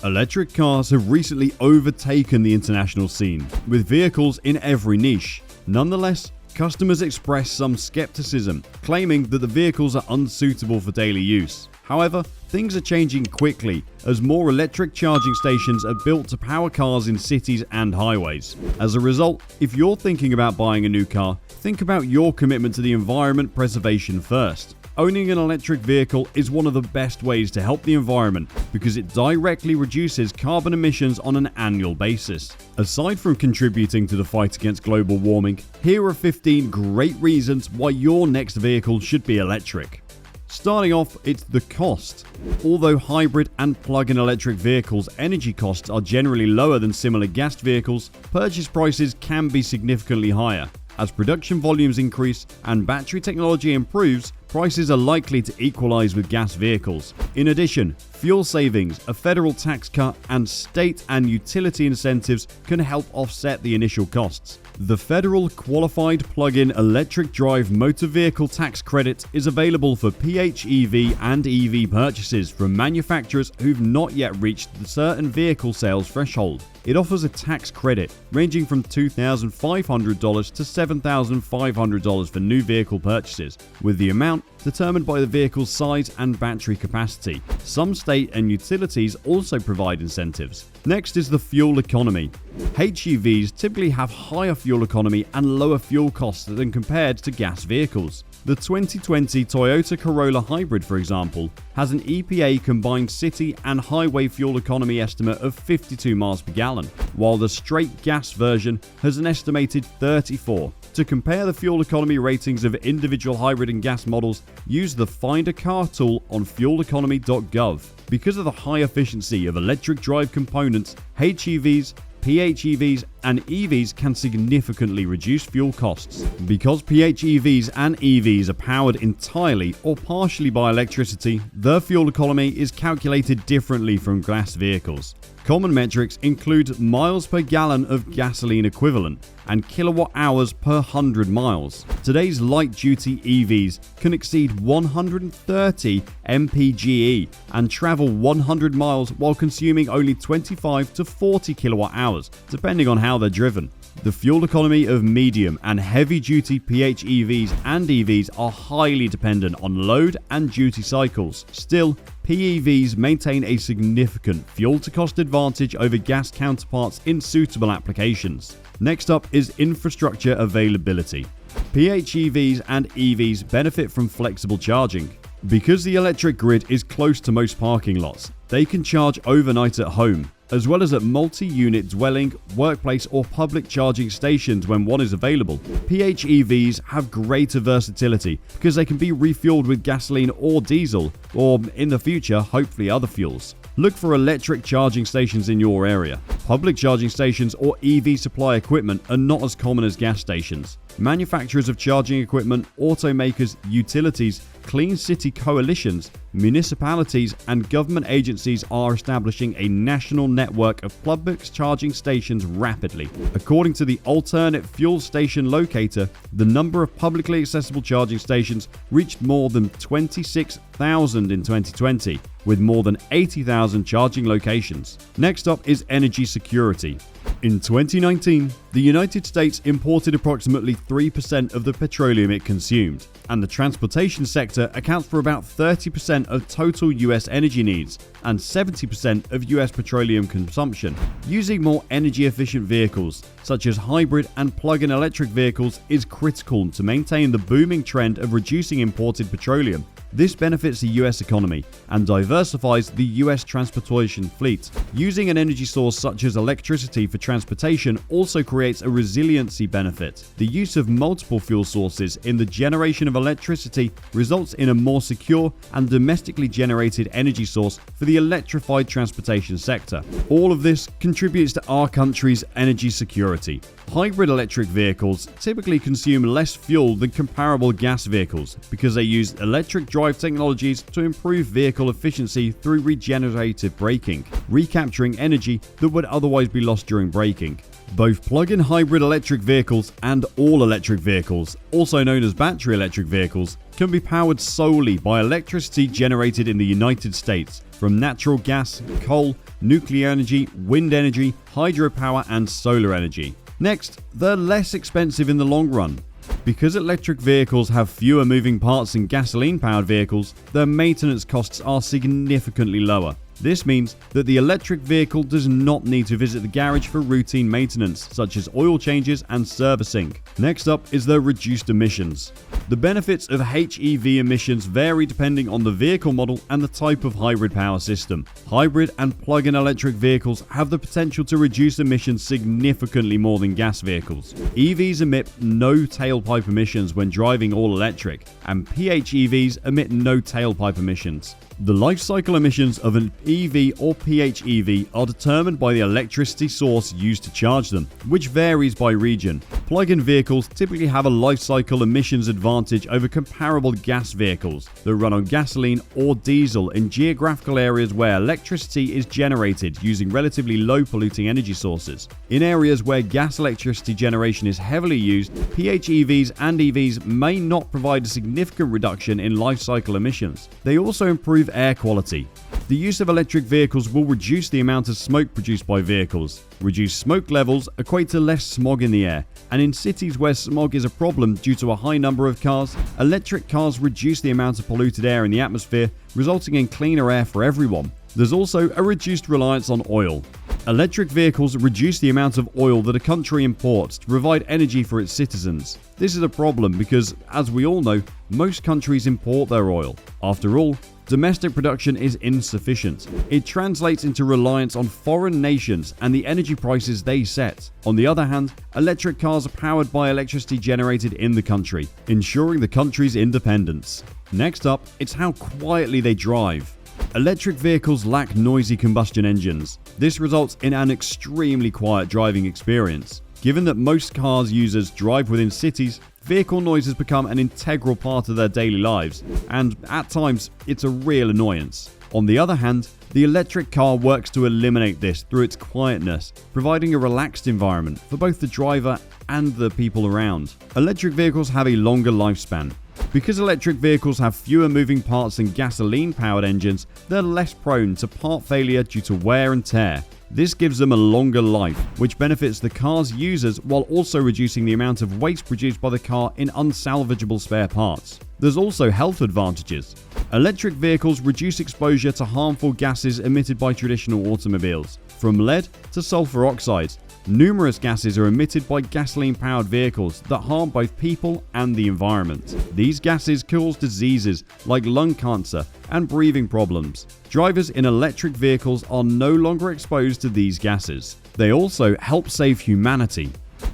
Electric cars have recently overtaken the international scene, with vehicles in every niche. Nonetheless, customers express some skepticism, claiming that the vehicles are unsuitable for daily use. However, things are changing quickly as more electric charging stations are built to power cars in cities and highways. As a result, if you're thinking about buying a new car, think about your commitment to the environment preservation first. Owning an electric vehicle is one of the best ways to help the environment because it directly reduces carbon emissions on an annual basis. Aside from contributing to the fight against global warming, here are 15 great reasons why your next vehicle should be electric. Starting off, it's the cost. Although hybrid and plug-in electric vehicles' energy costs are generally lower than similar gas vehicles, purchase prices can be significantly higher. As production volumes increase and battery technology improves, prices are likely to equalize with gas vehicles. In addition, fuel savings, a federal tax cut, and state and utility incentives can help offset the initial costs. The Federal Qualified Plug-in Electric Drive Motor Vehicle Tax Credit is available for PHEV and EV purchases from manufacturers who've not yet reached the certain vehicle sales threshold. It offers a tax credit ranging from $2,500 to $7,500 for new vehicle purchases, with the amount determined by the vehicle's size and battery capacity. Some state and utilities also provide incentives. Next is the fuel economy. HEVs typically have higher fuel economy and lower fuel costs than compared to gas vehicles. The 2020 Toyota Corolla Hybrid, for example, has an EPA combined city and highway fuel economy estimate of 52 miles per gallon, while the straight gas version has an estimated 34. To compare the fuel economy ratings of individual hybrid and gas models, use the Find a Car tool on fueleconomy.gov. Because of the high efficiency of electric drive components, HEVs, PHEVs and EVs can significantly reduce fuel costs. Because PHEVs and EVs are powered entirely or partially by electricity, their fuel economy is calculated differently from gas vehicles. Common metrics include miles per gallon of gasoline equivalent and kilowatt hours per 100 miles. Today's light-duty EVs can exceed 130 mpge and travel 100 miles while consuming only 25 to 40 kilowatt hours, depending on how they're driven. The fuel economy of medium and heavy-duty PHEVs and EVs are highly dependent on load and duty cycles. Still, PEVs maintain a significant fuel-to-cost advantage over gas counterparts in suitable applications. Next up is infrastructure availability. PHEVs and EVs benefit from flexible charging. Because the electric grid is close to most parking lots, they can charge overnight at home, as well as at multi-unit dwelling, workplace or public charging stations when one is available. PHEVs have greater versatility because they can be refueled with gasoline or diesel, or in the future, hopefully other fuels. Look for electric charging stations in your area. Public charging stations or EV supply equipment are not as common as gas stations. Manufacturers of charging equipment, automakers, utilities, clean city coalitions, municipalities, and government agencies are establishing a national network of public charging stations rapidly. According to the Alternate Fuel Station Locator, the number of publicly accessible charging stations reached more than 26,000 in 2020, with more than 80,000 charging locations. Next up is energy security. In 2019, the United States imported approximately 3% of the petroleum it consumed, and the transportation sector accounts for about 30% of total US energy needs and 70% of US petroleum consumption. Using more energy-efficient vehicles, such as hybrid and plug-in electric vehicles, is critical to maintain the booming trend of reducing imported petroleum. This benefits the US economy and diversifies the US transportation fleet. Using an energy source such as electricity for transportation also creates a resiliency benefit. The use of multiple fuel sources in the generation of electricity results in a more secure and domestically generated energy source for the electrified transportation sector. All of this contributes to our country's energy security. Hybrid electric vehicles typically consume less fuel than comparable gas vehicles because they use electric drive drive technologies to improve vehicle efficiency through regenerative braking, recapturing energy that would otherwise be lost during braking. Both plug-in hybrid electric vehicles and all-electric vehicles, also known as battery electric vehicles, can be powered solely by electricity generated in the United States from natural gas, coal, nuclear energy, wind energy, hydropower, and solar energy. Next, they're less expensive in the long run. Because electric vehicles have fewer moving parts than gasoline-powered vehicles, their maintenance costs are significantly lower. This means that the electric vehicle does not need to visit the garage for routine maintenance, such as oil changes and servicing. Next up is the reduced emissions. The benefits of HEV emissions vary depending on the vehicle model and the type of hybrid power system. Hybrid and plug-in electric vehicles have the potential to reduce emissions significantly more than gas vehicles. EVs emit no tailpipe emissions when driving all electric, and PHEVs emit no tailpipe emissions. The life cycle emissions of an EV or PHEV are determined by the electricity source used to charge them, which varies by region. Plug-in vehicles typically have a life cycle emissions advantage over comparable gas vehicles that run on gasoline or diesel in geographical areas where electricity is generated using relatively low polluting energy sources. In areas where gas electricity generation is heavily used, PHEVs and EVs may not provide a significant reduction in life cycle emissions. They also improve air quality. The use of electric vehicles will reduce the amount of smoke produced by vehicles. Reduced smoke levels equate to less smog in the air, and in cities where smog is a problem due to a high number of cars, electric cars reduce the amount of polluted air in the atmosphere, resulting in cleaner air for everyone. There's also a reduced reliance on oil. Electric vehicles reduce the amount of oil that a country imports to provide energy for its citizens. This is a problem because, as we all know, most countries import their oil. After all, domestic production is insufficient. It translates into reliance on foreign nations and the energy prices they set. On the other hand, electric cars are powered by electricity generated in the country, ensuring the country's independence. Next up, it's how quietly they drive. Electric vehicles lack noisy combustion engines. This results in an extremely quiet driving experience. Given that most cars users drive within cities, vehicle noise has become an integral part of their daily lives, and at times, it's a real annoyance. On the other hand, the electric car works to eliminate this through its quietness, providing a relaxed environment for both the driver and the people around. Electric vehicles have a longer lifespan. Because electric vehicles have fewer moving parts than gasoline-powered engines, they're less prone to part failure due to wear and tear. This gives them a longer life, which benefits the car's users while also reducing the amount of waste produced by the car in unsalvageable spare parts. There's also health advantages. Electric vehicles reduce exposure to harmful gases emitted by traditional automobiles. From lead to sulfur oxides, numerous gases are emitted by gasoline-powered vehicles that harm both people and the environment. These gases cause diseases like lung cancer and breathing problems. Drivers in electric vehicles are no longer exposed to these gases. They also help save humanity.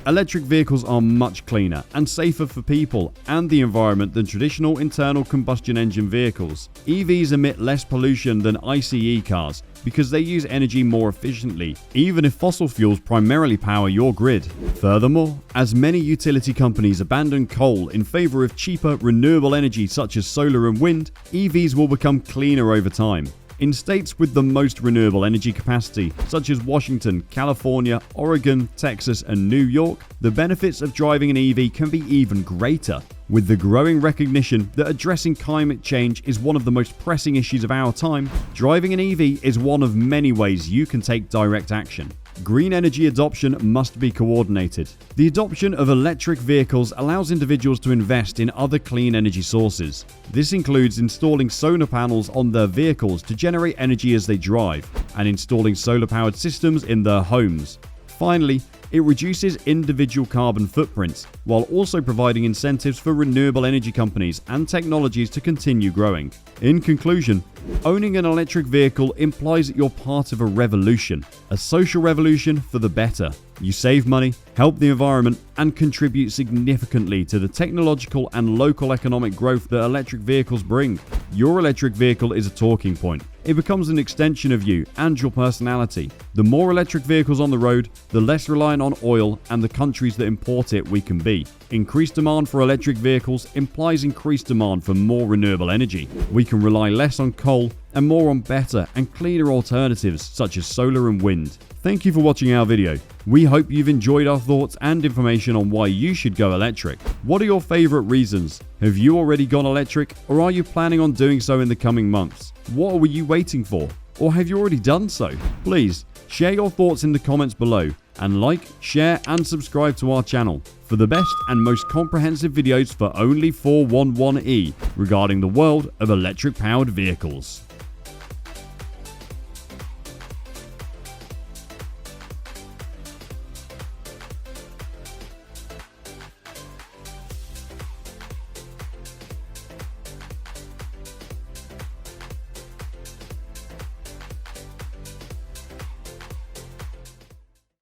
Electric vehicles are much cleaner and safer for people and the environment than traditional internal combustion engine vehicles. EVs emit less pollution than ICE cars because they use energy more efficiently, even if fossil fuels primarily power your grid. Furthermore, as many utility companies abandon coal in favor of cheaper renewable energy such as solar and wind, EVs will become cleaner over time. In states with the most renewable energy capacity, such as Washington, California, Oregon, Texas, and New York, the benefits of driving an EV can be even greater. With the growing recognition that addressing climate change is one of the most pressing issues of our time, driving an EV is one of many ways you can take direct action. Green energy adoption must be coordinated. The adoption of electric vehicles allows individuals to invest in other clean energy sources. This includes installing solar panels on their vehicles to generate energy as they drive, and installing solar-powered systems in their homes. Finally, it reduces individual carbon footprints while also providing incentives for renewable energy companies and technologies to continue growing. In conclusion, owning an electric vehicle implies that you're part of a revolution, a social revolution for the better. You save money, help the environment, and contribute significantly to the technological and local economic growth that electric vehicles bring. Your electric vehicle is a talking point. it becomes an extension of you and your personality. The more electric vehicles on the road, the less reliant on oil and the countries that import it we can be. Increased demand for electric vehicles implies increased demand for more renewable energy. We can rely less on coal and more on better and cleaner alternatives such as solar and wind. Thank you for watching our video. We hope you've enjoyed our thoughts and information on why you should go electric. What are your favorite reasons? Have you already gone electric, or are you planning on doing so in the coming months? What were you waiting for? Or have you already done so? Please share your thoughts in the comments below and like, share and subscribe to our channel for the best and most comprehensive videos for only 411E regarding the world of electric powered vehicles.